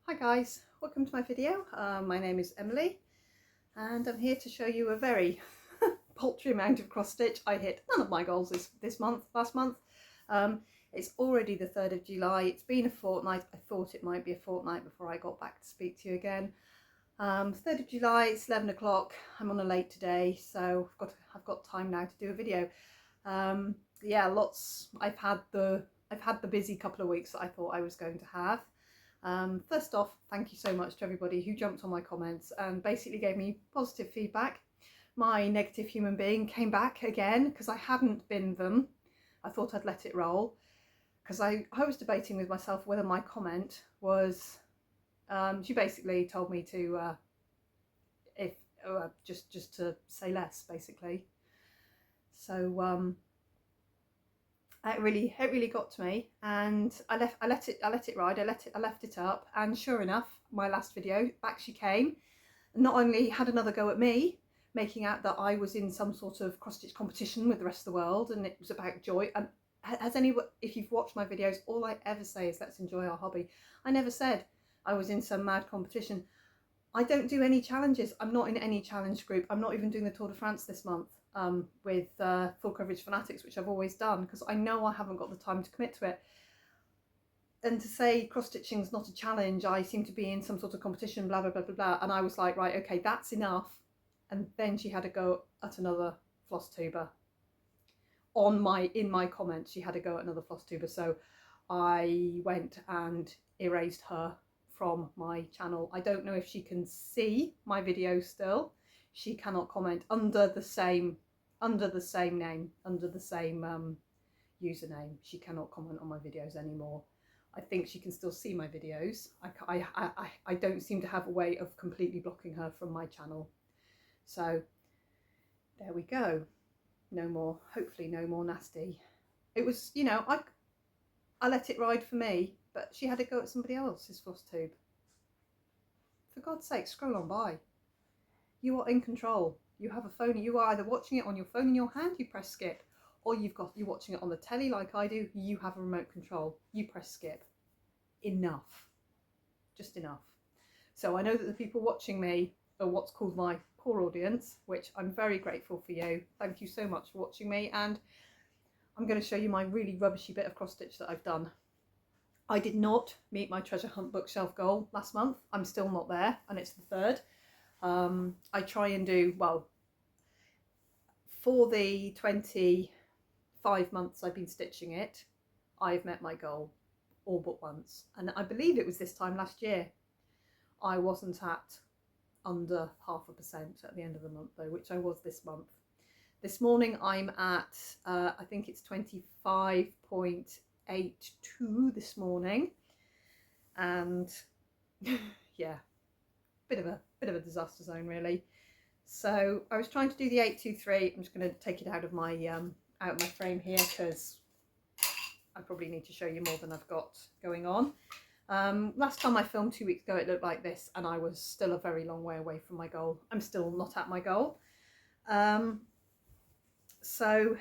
Hi guys, welcome to my video. My name is Emily and I'm here to show you a very paltry amount of cross stitch. I hit none of my goals last month. It's already the 3rd of July. It's been a fortnight. I thought it might be a fortnight before I got back to speak to you again. 3rd of July, it's 11 o'clock. I'm on a late today, so I've got time now to do a video. Yeah, lots. I've had the busy couple of weeks that I thought I was going to have. First off, thank you so much to everybody who jumped on my comments and basically gave me positive feedback. My negative human being came back again because I hadn't binned them. I thought I'd let it roll because I was debating with myself whether my comment was, she basically told me to, just to say less basically. So it really got to me, and I let it ride. I left it up, and sure enough, my last video, back she came. Not only had another go at me, making out that I was in some sort of cross stitch competition with the rest of the world, and it was about joy. And if you've watched my videos, all I ever say is let's enjoy our hobby. I never said I was in some mad competition. I don't do any challenges. I'm not in any challenge group. I'm not even doing the Tour de France this month with Full Coverage Fanatics, which I've always done because I know I haven't got the time to commit to it. And to say cross stitching is not a challenge, I seem to be in some sort of competition, blah blah blah blah blah. And I was like, right, okay, that's enough. And then she had a go at another Flosstuber. In my comments, she had a go at another Flosstuber. So I went and erased her from my channel. I don't know if she can see my videos still. She cannot comment under the same name, under the same username. She cannot comment on my videos anymore. I think she can still see my videos. I don't seem to have a way of completely blocking her from my channel. So there we go. No more, hopefully no more nasty. It was, you know, I let it ride for me, but she had to go at somebody else's Flosstube. For God's sake, scroll on by. You are in control. You have a phone. You are either watching it on your phone in your hand, you press skip, or you're watching it on the telly like I do, you have a remote control. You press skip. Enough. Just enough. So I know that the people watching me are what's called my core audience, which I'm very grateful for you. Thank you so much for watching me, and I'm going to show you my really rubbishy bit of cross stitch that I've done. I did not meet my treasure hunt bookshelf goal last month. I'm still not there, and it's the 3rd. I try and do, well, for the 25 months I've been stitching it, I've met my goal all but once. And I believe it was this time last year. I wasn't at under 0.5% at the end of the month though, which I was this month. This morning I'm at, I think it's 25.82 this morning. And yeah, bit of a disaster zone really. So I was trying to do the 823. I'm just going to take it out of my frame here because I probably need to show you more than I've got going on. Last time I filmed 2 weeks ago it looked like this, and I was still a very long way away from my goal. I'm still not at my goal. So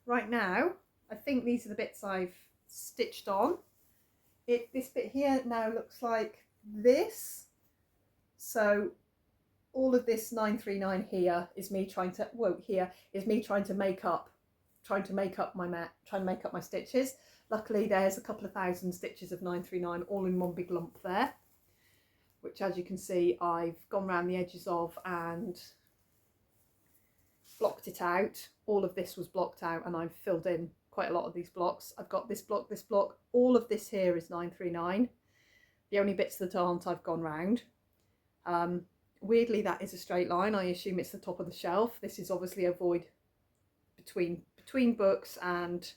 right now I think these are the bits I've stitched on. This bit here now looks like this. So all of this 939 here is me trying to make up my stitches. Luckily there's a couple of thousand stitches of 939 all in one big lump there, which as you can see I've gone around the edges of and blocked it out. All of this was blocked out and I've filled in quite a lot of these blocks. I've got this block, all of this here is 939. The only bits that aren't I've gone round. Weirdly that is a straight line. I assume it's the top of the shelf. This is obviously a void between books, and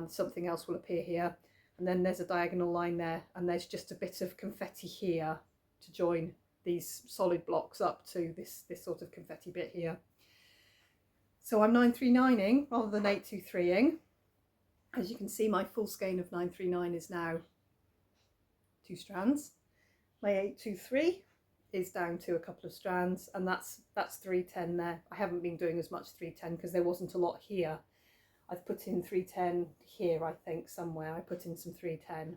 something else will appear here, and then there's a diagonal line there, and there's just a bit of confetti here to join these solid blocks up to this sort of confetti bit here. So I'm 939ing rather than 823ing. As you can see, my full skein of 939 is now 2 strands. My 823 is down to a couple of strands, and that's 310 there. I haven't been doing as much 310 because there wasn't a lot here. I've put in 310 here, I think somewhere I put in some 310,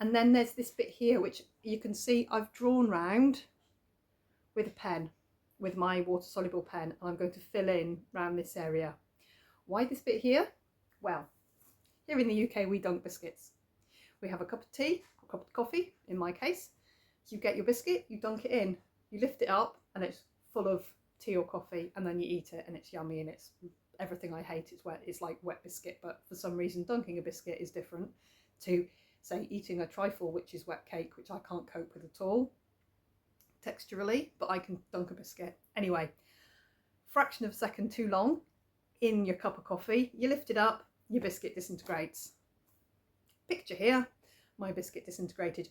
And then there's this bit here, which you can see I've drawn round with a pen, with my water soluble pen, and I'm going to fill in around this area. Why this bit here? Well, here in the UK, we dunk biscuits. We have a cup of tea, a cup of coffee, in my case. You get your biscuit, you dunk it in, you lift it up, and it's full of tea or coffee, and then you eat it, and it's yummy, and it's everything I hate. It's wet. It's like wet biscuit, but for some reason, dunking a biscuit is different to, say, eating a trifle, which is wet cake, which I can't cope with at all texturally, but I can dunk a biscuit. Anyway, fraction of a second too long in your cup of coffee, you lift it up, your biscuit disintegrates. Picture here, my biscuit disintegrated,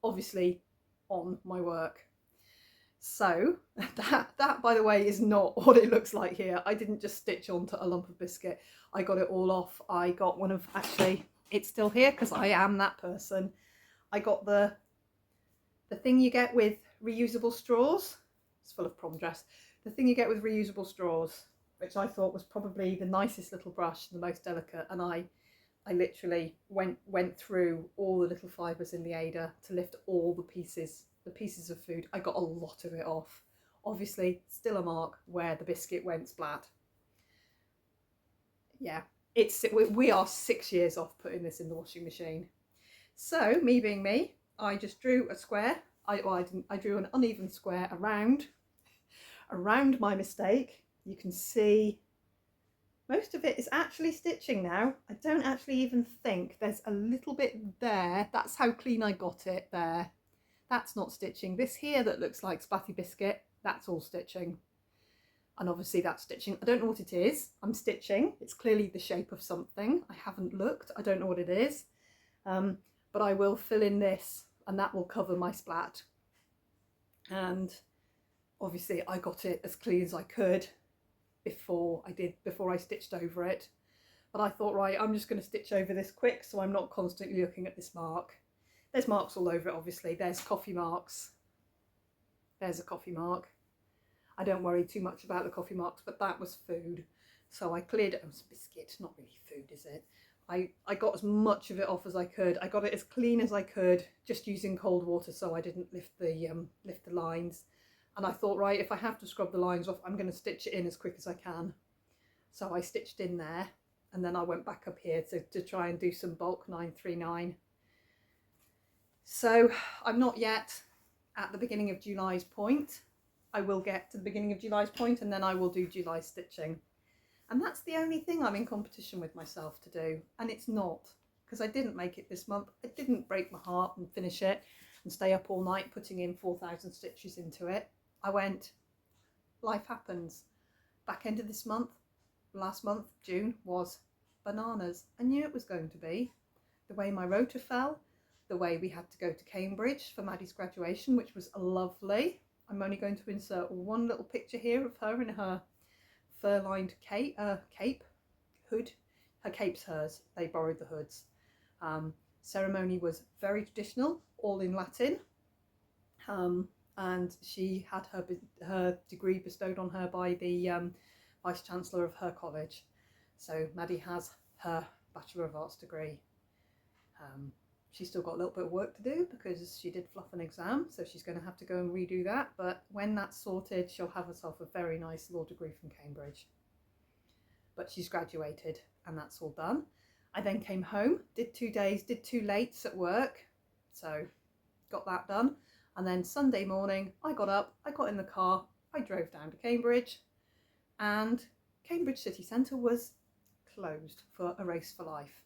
obviously on my work. So that by the way is not what it looks like here. I didn't just stitch onto a lump of biscuit, I got it all off. I got one of, actually it's still here because I am that person, I got the thing you get with reusable straws. It's full of prom dress. The thing you get with reusable straws, which I thought was probably the nicest little brush, the most delicate, and I literally went through all the little fibres in the Ada to lift all the pieces of food. I got a lot of it off. Obviously, still a mark where the biscuit went splat. Yeah, we are 6 years off putting this in the washing machine. So, me being me, I just drew a square. I drew an uneven square around my mistake. You can see most of it is actually stitching now. I don't actually even think there's a little bit there. That's how clean I got it there. That's not stitching. This here that looks like splatty biscuit, that's all stitching. And obviously that's stitching. I don't know what it is. I'm stitching. It's clearly the shape of something. I haven't looked. I don't know what it is. But I will fill in this, and that will cover my splat. And obviously I got it as clean as I could before I stitched over it. But I thought, right, I'm just going to stitch over this quick so I'm not constantly looking at this mark. There's marks all over it, obviously. There's coffee marks. There's a coffee mark. I don't worry too much about the coffee marks, but that was food. So I cleared it. Oh, it's biscuit, not really food, is it? I got as much of it off as I could. I got it as clean as I could, just using cold water so I didn't lift the lines. And I thought, right, if I have to scrub the lines off, I'm going to stitch it in as quick as I can. So I stitched in there, and then I went back up here to try and do some bulk 939. So I'm not yet at the beginning of July's point. I will get to the beginning of July's point, and then I will do July stitching. And that's the only thing I'm in competition with myself to do. And it's not, because I didn't make it this month. I didn't break my heart and finish it and stay up all night putting in 4,000 stitches into it. I went, life happens. Back end of this month, last month, June, was bananas. I knew it was going to be. The way my rota fell, the way we had to go to Cambridge for Maddie's graduation, which was lovely. I'm only going to insert one little picture here of her in her fur-lined cape, hood. Her cape's hers. They borrowed the hoods. Ceremony was very traditional, all in Latin. And she had her degree bestowed on her by the Vice-Chancellor of her college. So Maddie has her Bachelor of Arts degree. She's still got a little bit of work to do because she did fluff an exam, so she's going to have to go and redo that. But when that's sorted, she'll have herself a very nice law degree from Cambridge. But she's graduated, and that's all done. I then came home, did 2 days, did 2 lates at work, so got that done. And then Sunday morning, I got up, I got in the car, I drove down to Cambridge, and Cambridge city centre was closed for a race for life.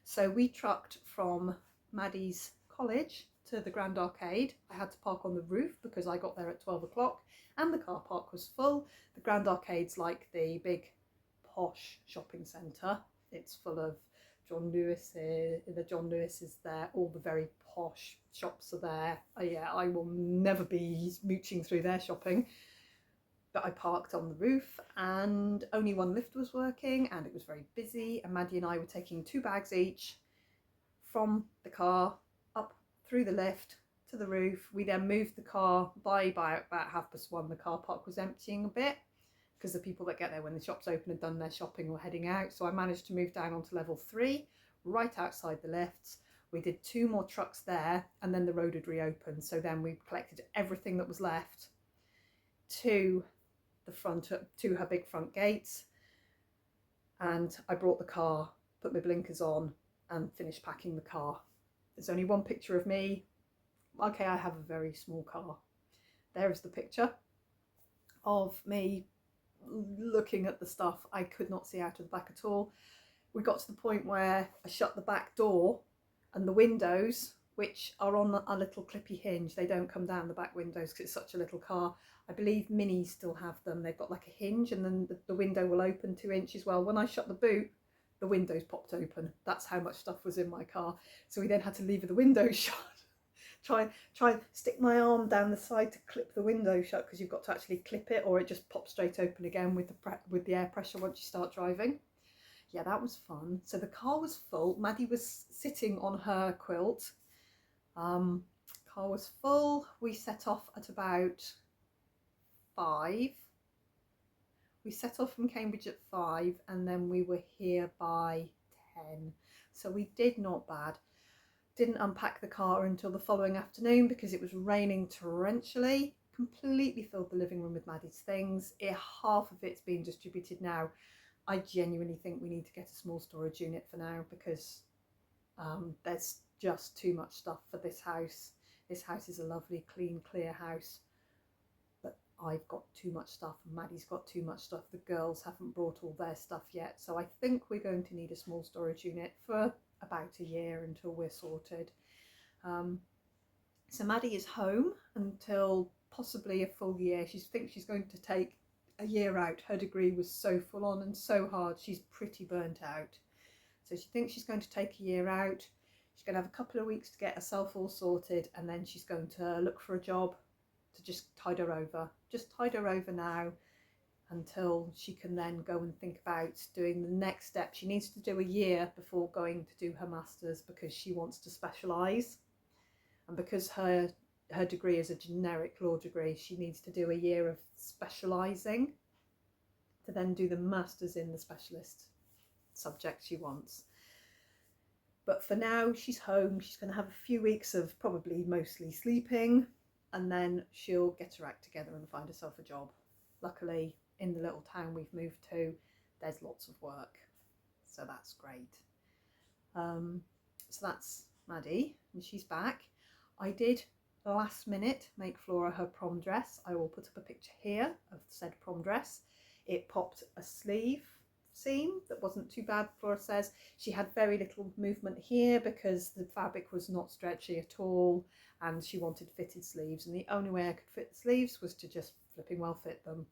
So we trucked from Maddie's college to the Grand Arcade. I had to park on the roof because I got there at 12 o'clock and the car park was full. The Grand Arcade's like the big posh shopping centre. It's full of John Lewis, the John Lewis is there, all the very posh shops are there. Yeah, I will never be mooching through their shopping. But I parked on the roof and only one lift was working and it was very busy, and Maddie and I were taking 2 bags each from the car up through the lift to the roof. We then moved the car by about 1:30. The car park was emptying a bit because the people that get there when the shops open and done their shopping were heading out. So I managed to move down onto level 3, right outside the lifts. We did 2 more trucks there, and then the road had reopened. So then we collected everything that was left to the front, to her big front gates. And I brought the car, put my blinkers on, and finished packing the car. There's only one picture of me. Okay, I have a very small car. There is the picture of me looking at the stuff. I could not see out of the back at all. We got to the point where I shut the back door, and the windows, which are on a little clippy hinge, they don't come down, the back windows, because it's such a little car. I believe Minis still have them. They've got like a hinge, and then the window will open 2 inches. Well, when I shut the boot, the windows popped open. That's how much stuff was in my car. So we then had to leave the window shut. try stick my arm down the side to clip the window shut, because you've got to actually clip it, or it just pops straight open again with the air pressure once you start driving. Yeah, that was fun. So the car was full. Maddie was sitting on her quilt. Car was full. We set off at about 5. We set off from Cambridge at 5, and then we were here by 10. So we did not bad. Didn't unpack the car until the following afternoon because it was raining torrentially. Completely filled the living room with Maddie's things. Half of it's being distributed now. I genuinely think we need to get a small storage unit for now, because there's just too much stuff for this house. This house is a lovely, clean, clear house, but I've got too much stuff, and Maddie's got too much stuff. The girls haven't brought all their stuff yet, so I think we're going to need a small storage unit for about a year until we're sorted. So Maddie is home until possibly a full year. She thinks she's going to take a year out. Her degree was so full on and so hard, she's pretty burnt out. So she thinks she's going to take a year out. She's going to have a couple of weeks to get herself all sorted, and then she's going to look for a job to just tide her over. Just tide her over now until she can then go and think about doing the next step. She needs to do a year before going to do her masters, because she wants to specialise, and because her degree is a generic law degree, she needs to do a year of specialising to then do the masters in the specialist subject she wants. But for now, she's home. She's going to have a few weeks of probably mostly sleeping, and then she'll get her act together and find herself a job. Luckily, in the little town we've moved to, there's lots of work, so that's great. So that's Maddie, and she's back. I did last minute make Flora her prom dress. I will put up a picture here of said prom dress. It popped a sleeve seam that wasn't too bad. Flora says she had very little movement here because the fabric was not stretchy at all, and she wanted fitted sleeves, and the only way I could fit the sleeves was to just flipping well fit them.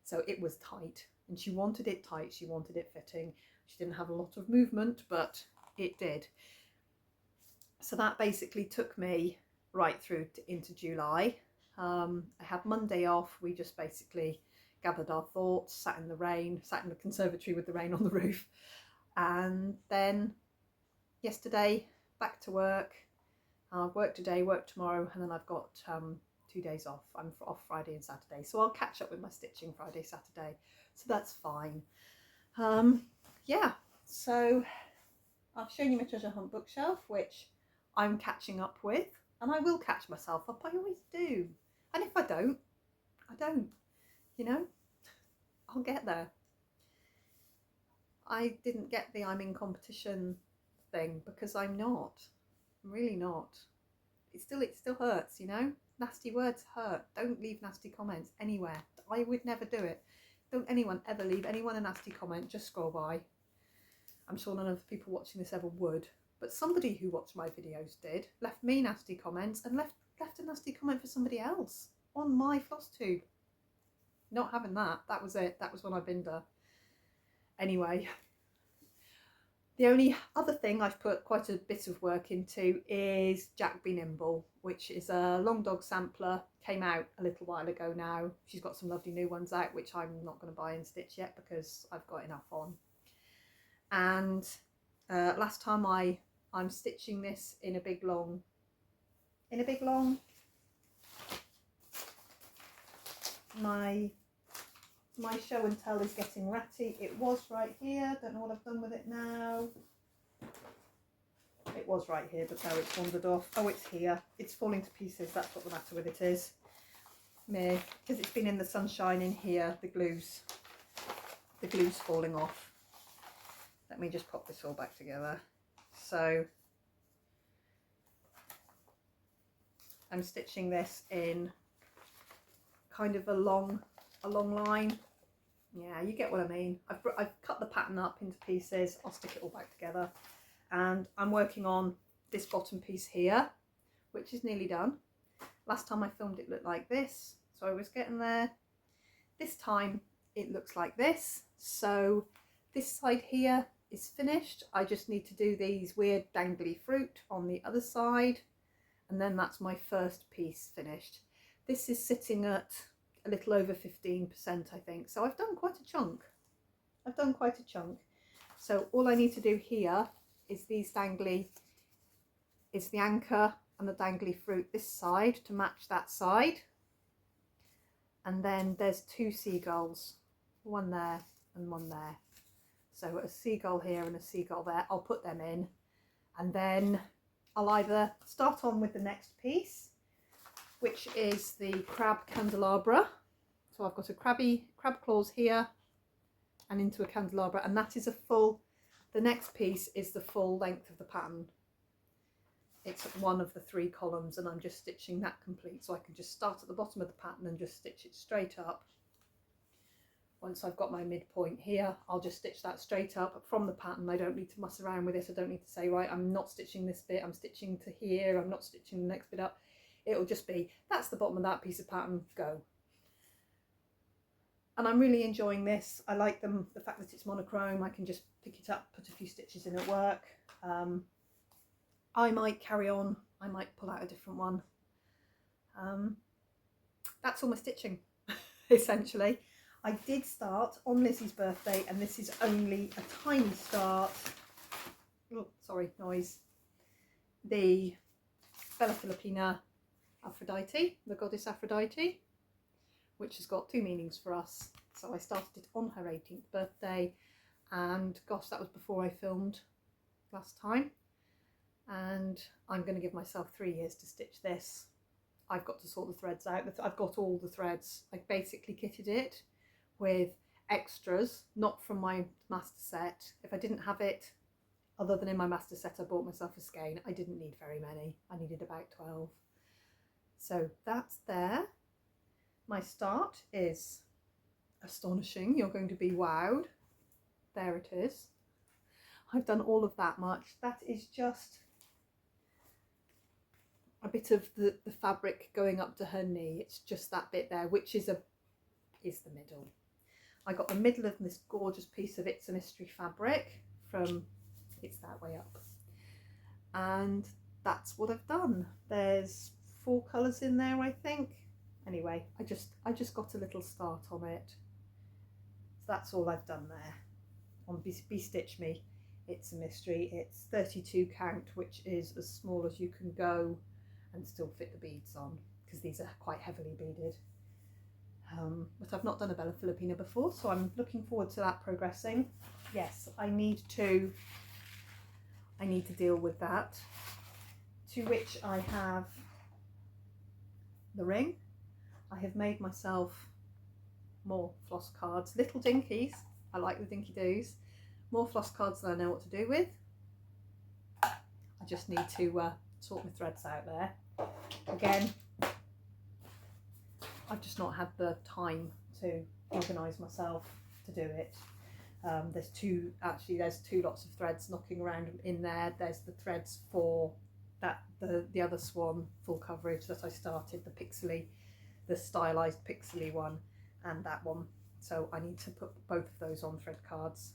So it was tight, and she wanted it tight, she wanted it fitting. She didn't have a lot of movement, but it did. So that basically took me right through into July. I had Monday off. We just basically gathered our thoughts, sat in the rain, sat in the conservatory with the rain on the roof, and then yesterday back to work. Work today, work tomorrow, and then I've got 2 days off. I'm off Friday and Saturday, so I'll catch up with my stitching Friday, Saturday, so that's fine. Yeah, so I've shown you my treasure hunt bookshelf, which I'm catching up with, and I will catch myself up. I always do, and if I don't, I don't, you know, I'll get there. I didn't get the I'm in competition thing because I'm not. I'm really not. It still hurts, you know. Nasty words hurt. Don't leave nasty comments anywhere. I would never do it. Don't anyone ever leave anyone a nasty comment. Just scroll by. I'm sure none of the people watching this ever would, but somebody who watched my videos did. Left me nasty comments and left a nasty comment for somebody else on my Flosstube. Not having that. That was it. That was when I binned her. Anyway. The only other thing I've put quite a bit of work into is B Nimble, which is a long dog sampler. Came out a little while ago now. She's got some lovely new ones out, which I'm not going to buy and stitch yet because I've got enough on. And last time I'm stitching this in a big long. My show and tell is getting ratty. It was right here. Don't know what I've done with it now. was right here, but now it's wandered off. Oh, it's here. It's falling to pieces. That's what the matter with it is. Me, because it's been in the sunshine in here, the glue's falling off. Let me just pop this all back together. So I'm stitching this in kind of a long line. Yeah, you get what I mean. I've cut the pattern up into pieces. I'll stick it all back together, and I'm working on this bottom piece here, which is nearly done. Last time I filmed it looked like this, so I was getting there. This time it looks like this. So this side here is finished. I just need to do these weird dangly fruit on the other side, and then that's my first piece finished. This is sitting at a little over 15%, I think. So I've done quite a chunk. So all I need to do here is these dangly, is the anchor and the dangly fruit this side to match that side. And then there's two seagulls, one there and one there. So a seagull here and a seagull there. I'll put them in, and then I'll either start on with the next piece, which is the crab candelabra. So I've got a crab claws here and into a candelabra, and that is a full, the next piece is the full length of the pattern. It's one of the 3 columns, and I'm just stitching that complete, so I can just start at the bottom of the pattern and just stitch it straight up. Once I've got my midpoint here, I'll just stitch that straight up from the pattern. I don't need to mess around with it. I don't need to say, right, I'm not stitching this bit, I'm stitching to here, I'm not stitching the next bit up. It'll just be, that's the bottom of that piece of pattern, go. And I'm really enjoying this. I like the fact that it's monochrome. I can just pick it up, put a few stitches in at work. I might carry on, I might pull out a different one. That's all my stitching, essentially. I did start on Lizzie's birthday, and this is only a tiny start. Oh, sorry, noise. The Bella Filipina Aphrodite, the goddess Aphrodite, which has got 2 meanings for us. So I started it on her 18th birthday, and gosh, that was before I filmed last time. And I'm going to give myself 3 years to stitch this. I've got to sort the threads out. I've got all the threads. I basically kitted it with extras, not from my master set. If I didn't have it other than in my master set, I bought myself a skein. I didn't need very many. I needed about 12. So that's there. My start is astonishing. You're going to be wowed. There it is. I've done all of that much. That is just a bit of the fabric going up to her knee. It's just that bit there, which is the middle. I got the middle of this gorgeous piece of It's a Mystery fabric from It's That Way Up, and that's what I've done. There's 4 colours in there, I think. Anyway, I just got a little start on it. So that's all I've done there on Be Stitch Me. It's a Mystery. It's 32 count, which is as small as you can go and still fit the beads on, because these are quite heavily beaded. But I've not done a Bella Filipina before, so I'm looking forward to that progressing. Yes, I need to deal with that, to which I have the ring. I have made myself more floss cards, little dinkies. I like the dinky doos. More floss cards than I know what to do with. I just need to sort my threads out there. Again, I've just not had the time to organise myself to do it. There's two lots of threads knocking around in there. There's the threads for the other swan full coverage that I started, the stylised pixely one, and that one. So I need to put both of those on thread cards,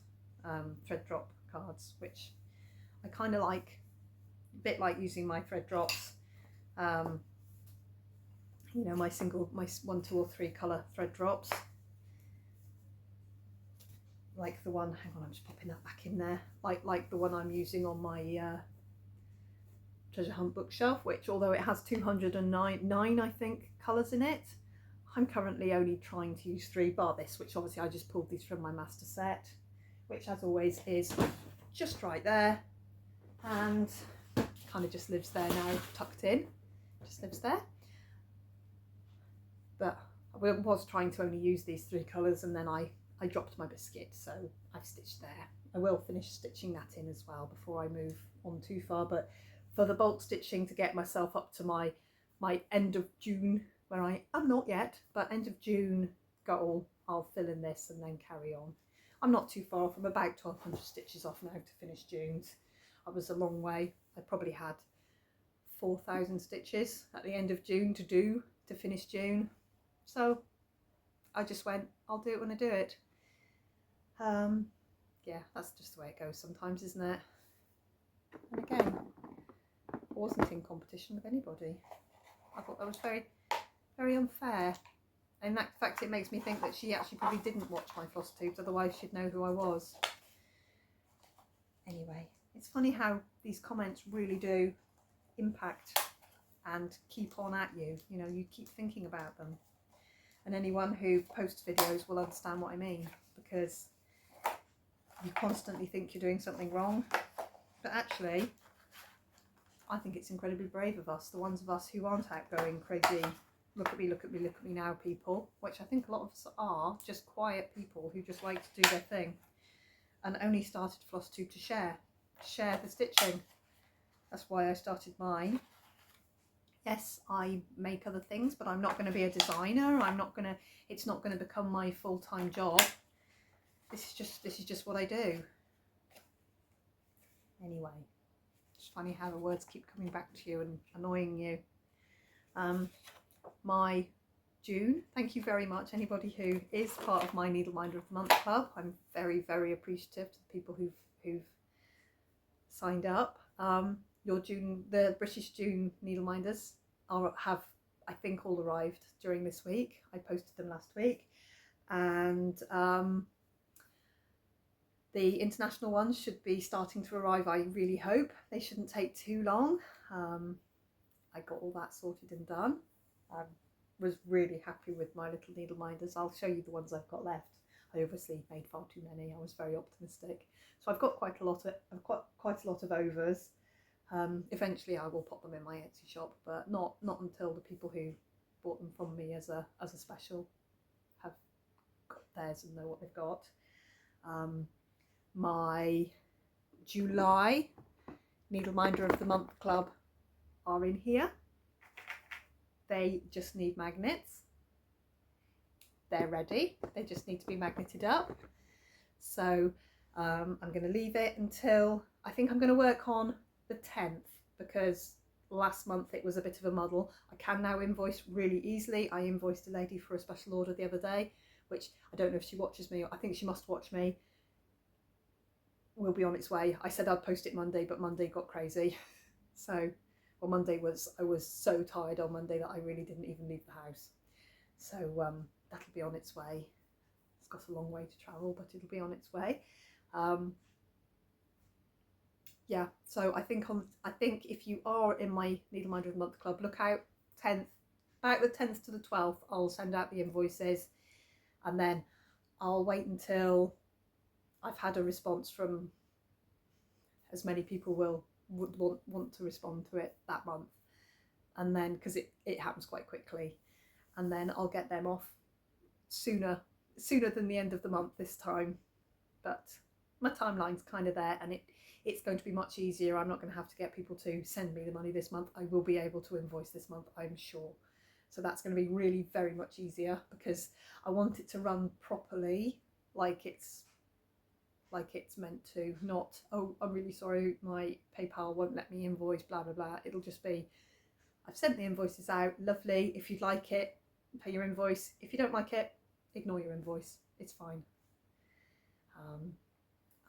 thread drop cards, which I kind of like, a bit like using my thread drops. You know, my 1, 2 or 3 colour thread drops, like the one, hang on, I'm just popping that back in there, like the one I'm using on my treasure hunt bookshelf, which, although it has 209 I think colours in it, I'm currently only trying to use 3, bar this, which obviously I just pulled these from my master set, which as always is just right there. And kind of just lives there now, tucked in, just lives there. But I was trying to only use these 3 colours, and then I dropped my biscuit, so I've stitched there. I will finish stitching that in as well before I move on too far, but for the bulk stitching to get myself up to my end of June, where I'm not yet, but end of June goal, I'll fill in this and then carry on. I'm not too far off. I'm about 1,200 stitches off now to finish June's. I was a long way. I probably had 4,000 stitches at the end of June to finish June. So I just went, I'll do it when I do it. Yeah, that's just the way it goes sometimes, isn't it? And again, I wasn't in competition with anybody. I thought that was very, very unfair. In fact, it makes me think that she actually probably didn't watch my Flosstubes, otherwise she'd know who I was. Anyway, it's funny how these comments really do impact and keep on at you. You know, you keep thinking about them. And anyone who posts videos will understand what I mean, because you constantly think you're doing something wrong. But actually, I think it's incredibly brave of us, the ones of us who aren't out going crazy, look at me, look at me, look at me now people, which I think a lot of us are, just quiet people who just like to do their thing, and only started Flosstube to share the stitching. That's why I started mine. Yes, I make other things, but I'm not going to be a designer. It's not going to become my full-time job. This is just what I do. Anyway, it's funny how the words keep coming back to you and annoying you. My June, thank you very much, anybody who is part of my Needleminder of the Month Club. I'm very, very appreciative to the people who've signed up. Your June, the British June Needleminders have, I think, all arrived during this week. I posted them last week, and the international ones should be starting to arrive, I really hope. They shouldn't take too long. I got all that sorted and done. I was really happy with my little Needleminders. I'll show you the ones I've got left. I obviously made far too many. I was very optimistic. So I've got quite a lot of overs. Eventually I will pop them in my Etsy shop, but not until the people who bought them from me as a special have got theirs and know what they've got. My July Needleminder of the Month Club are in here. They just need magnets. They're ready. They just need to be magneted up. So I'm going to leave it until, I think I'm going to work on the 10th, because last month it was a bit of a muddle. I can now invoice really easily. I invoiced a lady for a special order the other day, which I don't know if she watches me. I think she must watch me. Will be on its way. I said I'd post it Monday, but Monday got crazy. So, well, I was so tired on Monday that I really didn't even leave the house. So that'll be on its way. It's got a long way to travel, but it'll be on its way. Yeah, so I think if you are in my Needleminder of the Month Club, look out 10th, about the 10th to the 12th, I'll send out the invoices, and then I'll wait until I've had a response from as many people would want to respond to it that month, and then, because it happens quite quickly, and then I'll get them off sooner than the end of the month this time. But my timeline's kind of there, and it's going to be much easier. I'm not going to have to get people to send me the money this month. I will be able to invoice this month, I'm sure. So that's going to be really very much easier, because I want it to run properly, like it's meant to. Not, oh, I'm really sorry, my PayPal won't let me invoice, blah blah blah. It'll just be, I've sent the invoices out, lovely, if you'd like it, pay your invoice. If you don't like it, ignore your invoice, it's fine.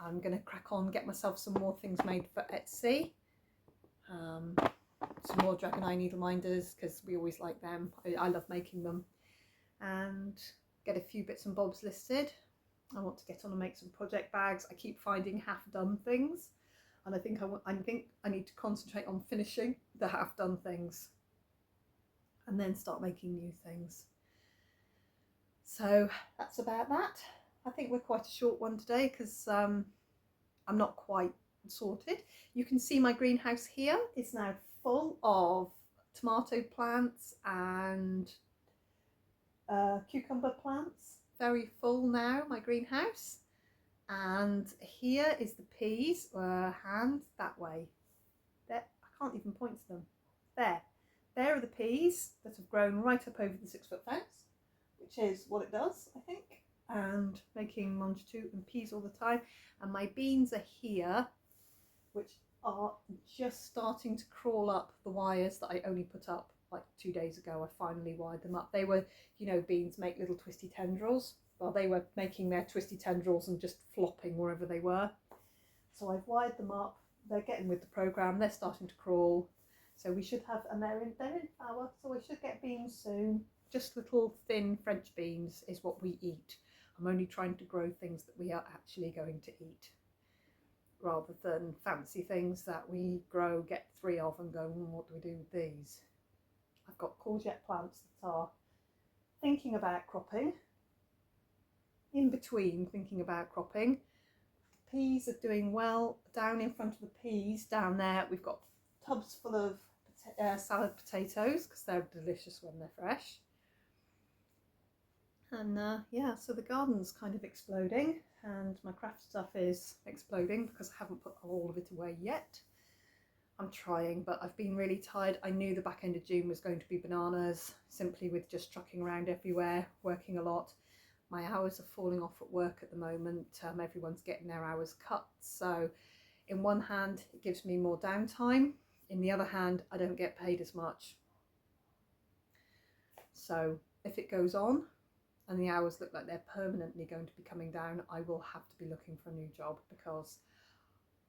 I'm going to crack on, get myself some more things made for Etsy. Some more Dragon Eye Needleminders, because we always like them. I love making them. And get a few bits and bobs listed. I want to get on and make some project bags. I keep finding half-done things, and I think I need to concentrate on finishing the half-done things, and then start making new things. So that's about that. I think we're quite a short one today, because I'm not quite and sorted. You can see my greenhouse here is now full of tomato plants and cucumber plants. Very full now, my greenhouse. And here is the peas, hand that way. There, I can't even point to them. There are the peas that have grown right up over the 6-foot fence, which is what it does, I think. And making longitude and peas all the time. And my beans are here, which are just starting to crawl up the wires that I only put up like 2 days ago. I finally wired them up. They were, you know, beans make little twisty tendrils. Well, they were making their twisty tendrils and just flopping wherever they were. So I've wired them up. They're getting with the program. They're starting to crawl. So we should have, and they're in flower. So we should get beans soon. Just little thin French beans is what we eat. I'm only trying to grow things that we are actually going to eat, rather than fancy things that we grow, get 3 of and go, what do we do with these? I've got courgette plants that are thinking about cropping. In between thinking about cropping, peas are doing well. Down in front of the peas, down there, we've got tubs full of salad potatoes because they're delicious when they're fresh. And yeah, so the garden's kind of exploding, and my craft stuff is exploding because I haven't put all of it away yet. I'm trying, but I've been really tired. I knew the back end of June was going to be bananas, simply with just trucking around everywhere, working a lot. My hours are falling off at work at the moment. Everyone's getting their hours cut. So in one hand, it gives me more downtime. In the other hand, I don't get paid as much. So if it goes on and the hours look like they're permanently going to be coming down, I will have to be looking for a new job, because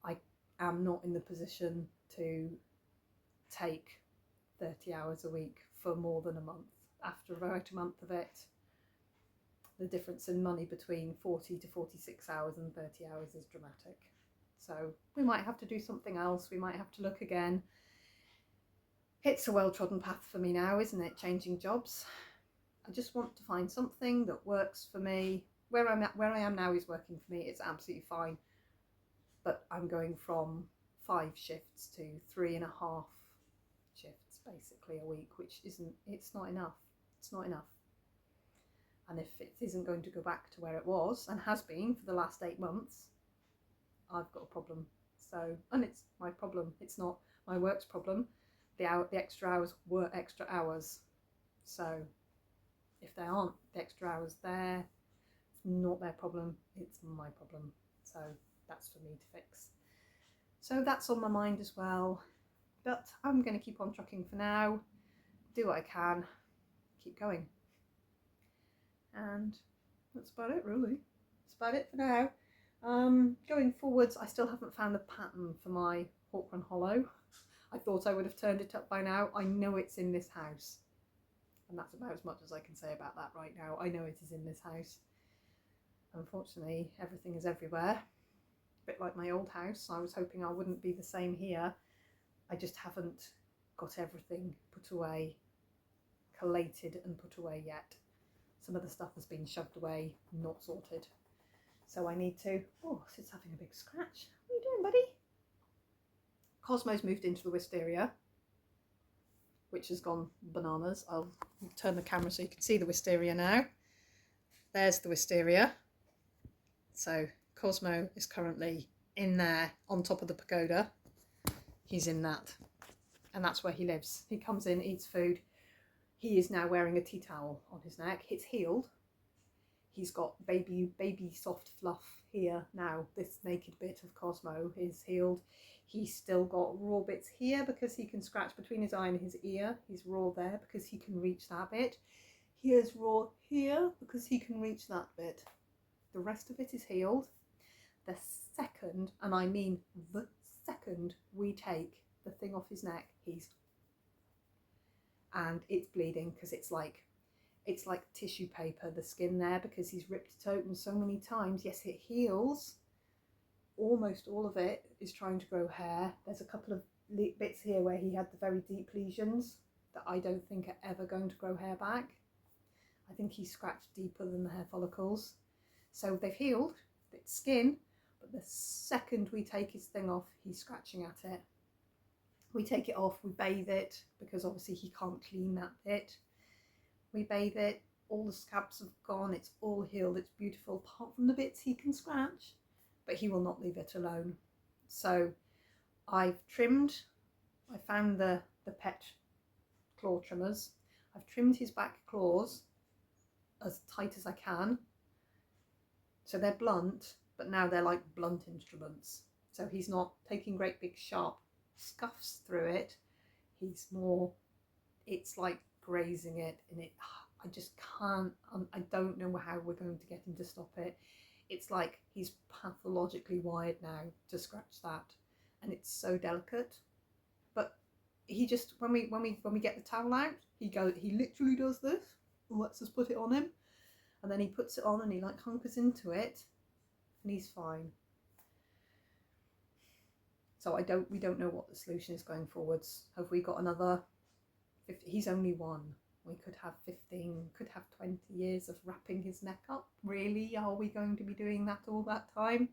I am not in the position to take 30 hours a week for more than a month. After about a month of it, the difference in money between 40 to 46 hours and 30 hours is dramatic. So we might have to do something else. We might have to look again. It's a well-trodden path for me now, isn't it? Changing jobs. I just want to find something that works for me. Where I am now is working for me. It's absolutely fine. But I'm going from 5 shifts to 3.5 shifts basically a week, which it's not enough. It's not enough. And if it isn't going to go back to where it was, and has been for the last 8 months, I've got a problem. So, and it's my problem. It's not my work's problem. The extra hours were extra hours. So if they aren't the extra hours there, it's not their problem. It's my problem. So that's for me to fix. So that's on my mind as well. But I'm going to keep on trucking for now. Do what I can. Keep going. And that's about it, really. That's about it for now. Going forwards, I still haven't found a pattern for my Hawkrun Hollow. I thought I would have turned it up by now. I know it's in this house, and that's about as much as I can say about that right now. I know it is in this house. Unfortunately, everything is everywhere. A bit like my old house. I was hoping I wouldn't be the same here. I just haven't got everything put away, collated and put away yet. Some of the stuff has been shoved away, not sorted. So I need to... Oh, it's having a big scratch. What are you doing, buddy? Cosmo's moved into the wisteria, which has gone bananas. I'll turn the camera so you can see the wisteria now. There's the wisteria. So Cosmo is currently in there on top of the pagoda. He's in that. And that's where he lives. He comes in, eats food. He is now wearing a tea towel on his neck. It's healed. He's got baby soft fluff here now. This naked bit of Cosmo is healed. He's still got raw bits here because he can scratch between his eye and his ear. He's raw there because he can reach that bit. He is raw here because he can reach that bit. The rest of it is healed. The second, and I mean the second, we take the thing off his neck, and it's bleeding because it's like tissue paper, the skin there, because he's ripped it open so many times. Yes, it heals. Almost all of it is trying to grow hair. There's a couple of bits here where he had the very deep lesions that I don't think are ever going to grow hair back. I think he scratched deeper than the hair follicles. So they've healed, it's skin, but But the second we take his thing off, he's scratching at it. We take it off, we bathe it, because obviously he can't clean that bit. We bathe it, all the scabs have gone, it's all healed, it's beautiful, apart from the bits he can scratch, but he will not leave it alone. So I've trimmed, I found the pet claw trimmers. I've trimmed his back claws as tight as I can. So they're blunt, but now they're like blunt instruments. So he's not taking great big sharp scuffs through it. He's more, it's like grazing it, and it, I just can't, I don't know how we're going to get him to stop it. It's like he's pathologically wired now to scratch that, and it's so delicate. But he just, when we get the towel out, he literally does this, lets us put it on him, and then he puts it on and he like hunkers into it, and he's fine. So we don't know what the solution is going forwards. Have we got another 50, he's only 1. We could have 15, could have 20 years of wrapping his neck up. Really, are we going to be doing that all that time?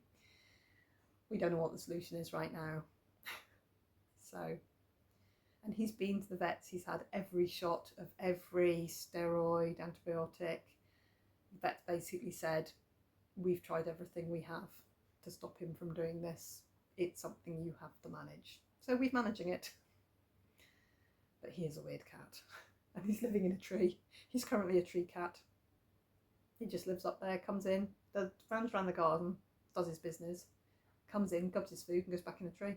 We don't know what the solution is right now. So, and he's been to the vets, he's had every shot of every steroid, antibiotic. The vet basically said, we've tried everything we have to stop him from doing this. It's something you have to manage. So we're managing it. But he is a weird cat. And he's living in a tree. He's currently a tree cat. He just lives up there, comes in, runs around the garden, does his business, comes in, gobs his food and goes back in the tree.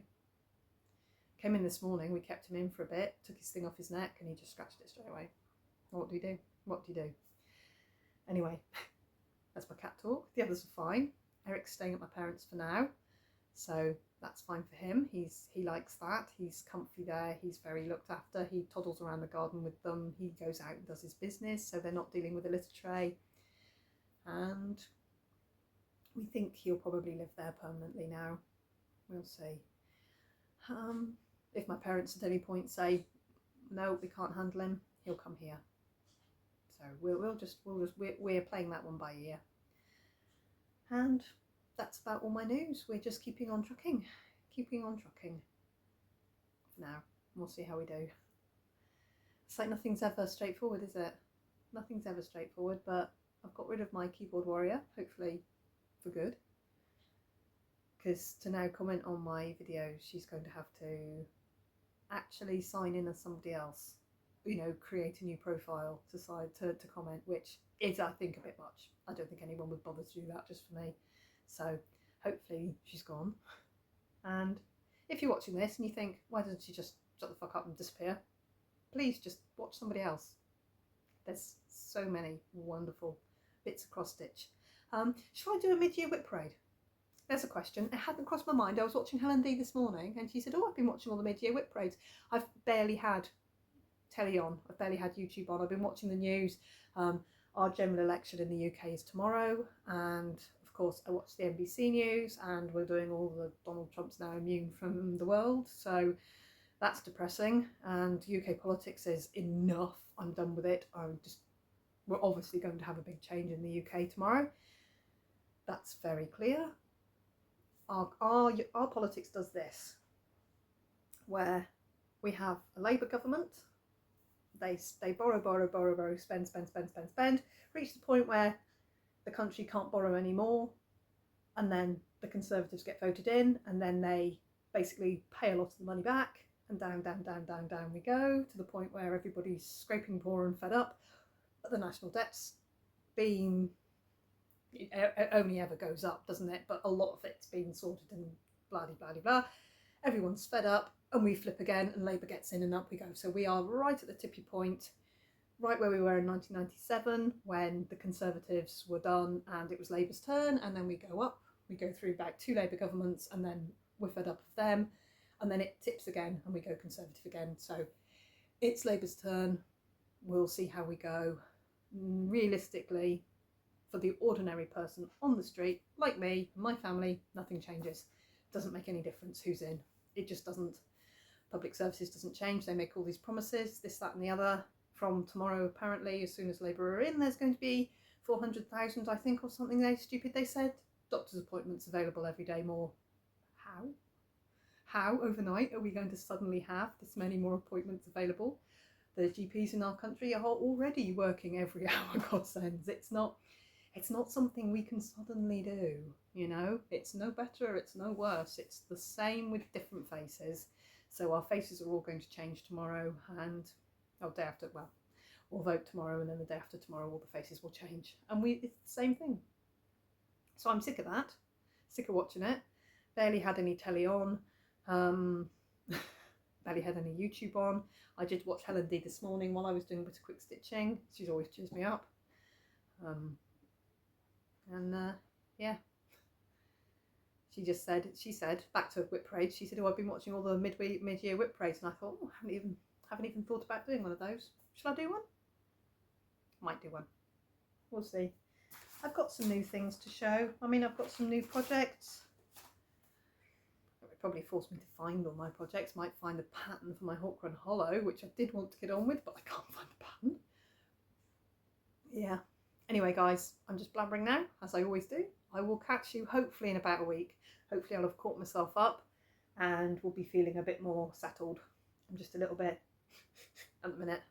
Came in this morning, we kept him in for a bit, took his thing off his neck, and he just scratched it straight away. What do we do? What do you do? Anyway, that's my cat talk. The others are fine. Eric's staying at my parents' for now, so that's fine for him. He likes that. He's comfy there. He's very looked after. He toddles around the garden with them. He goes out and does his business, so they're not dealing with a litter tray. And we think he'll probably live there permanently now. We'll see. If my parents at any point say, no, we can't handle him, he'll come here. So we're playing that one by ear. And that's about all my news. We're just keeping on trucking for now. We'll see how we do. It's like nothing's ever straightforward, is it? Nothing's ever straightforward, but I've got rid of my keyboard warrior, hopefully for good. Because to now comment on my videos, she's going to have to actually sign in as somebody else. You know, create a new profile to comment, which is, I think, a bit much. I don't think anyone would bother to do that just for me. So hopefully she's gone. And if you're watching this and you think, why doesn't she just shut the fuck up and disappear? Please just watch somebody else. There's so many wonderful bits of cross stitch. Should I do a mid-year whip parade? There's a question. It hadn't crossed my mind. I was watching Helen D this morning and she said, oh, I've been watching all the mid-year whip parades. I've barely had telly on. I've barely had YouTube on. I've been watching the news. Our general election in the UK is tomorrow, and of course I watch the NBC News, and we're doing all the Donald Trump's now immune from the world, so that's depressing. And UK politics is enough. I'm done with it. We're obviously going to have a big change in the UK tomorrow. That's very clear. Our politics does this, where we have a Labour government. They borrow, spend, reach the point where the country can't borrow anymore, and then the Conservatives get voted in, and then they basically pay a lot of the money back, and down we go, to the point where everybody's scraping poor and fed up. But the national debt's been, it only ever goes up, doesn't it? But a lot of it's been sorted and blah. Everyone's fed up, and we flip again, and Labour gets in, and up we go. So we are right at the tippy point, right where we were in 1997, when the Conservatives were done and it was Labour's turn, and then we go up. We go through back 2 Labour governments, and then we're fed up of them, and then it tips again, and we go Conservative again. So it's Labour's turn. We'll see how we go. Realistically, for the ordinary person on the street, like me, my family, nothing changes. Doesn't make any difference who's in. It just doesn't. Public services doesn't change. They make all these promises, this, that and the other. From tomorrow, apparently, as soon as Labour are in, there's going to be 400,000, I think, or something stupid they said, doctor's appointments available every day more. How overnight are we going to suddenly have this many more appointments available? The GPs in our country are already working every hour, God sends. It's not something we can suddenly do, you know. It's no better, it's no worse. It's the same with different faces. So our faces are all going to change tomorrow, and day after, well, we'll vote tomorrow, and then the day after tomorrow all the faces will change, and it's the same thing. So I'm sick of that, sick of watching it. Barely had any telly on, barely had any YouTube on. I did watch Helen D this morning while I was doing a bit of quick stitching. She's always cheers me up. Yeah, she said back to whip parades. She said, "Oh, I've been watching all the mid-year whip parades," and I thought, "Oh, I haven't even thought about doing one of those. Shall I do one? Might do one. We'll see." I've got some new things to show. I mean, I've got some new projects. It would probably force me to find all my projects. Might find the pattern for my Hook Run Hollow, which I did want to get on with, but I can't find the pattern. Yeah. Anyway, guys, I'm just blabbering now, as I always do. I will catch you hopefully in about a week. Hopefully I'll have caught myself up and will be feeling a bit more settled. I'm just a little bit at the minute,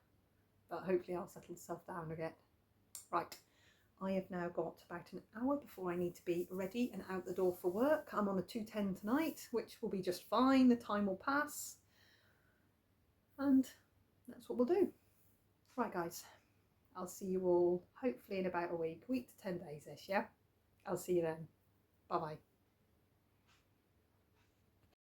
but hopefully I'll settle myself down again. Right. I have now got about an hour before I need to be ready and out the door for work. I'm on a 2:10 tonight, which will be just fine. The time will pass. And that's what we'll do. Right, guys. I'll see you all hopefully in about a week to 10 days-ish, yeah? I'll see you then. Bye-bye.